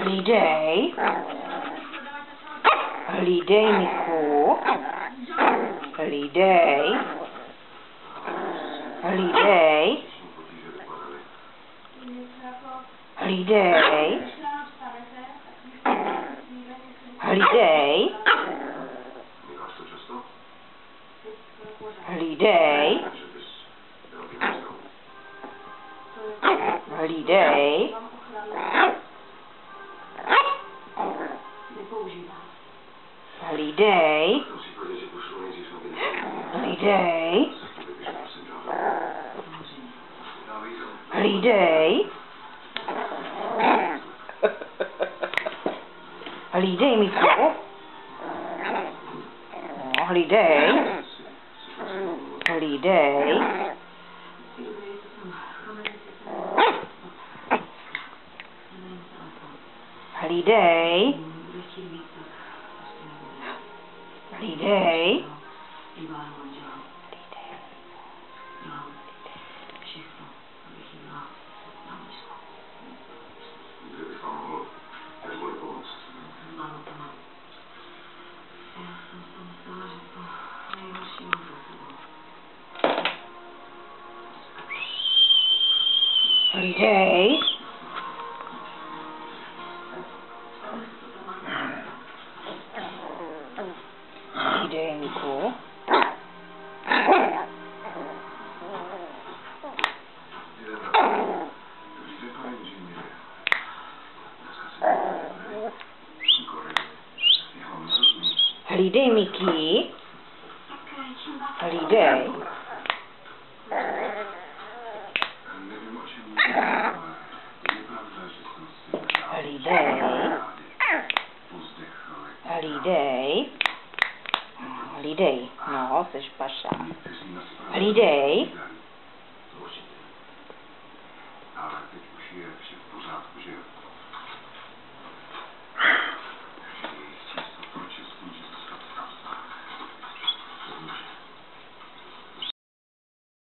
Hlídej. Hlídej, Miku. Hlídej. Hlídej. Hlídej. Hlídej. Hlídej. Hlídej. Hlídej. Hlídej. Hlídej. Hlídej, Miku. Hlídej. Hlídej. Hlídej. Hlídej. Hlídej. Hlídej, Miku. Hlídej, Miki. Hlídej. Hlídej. Hlídej. Hlídej. No, seš paša. Hlídej.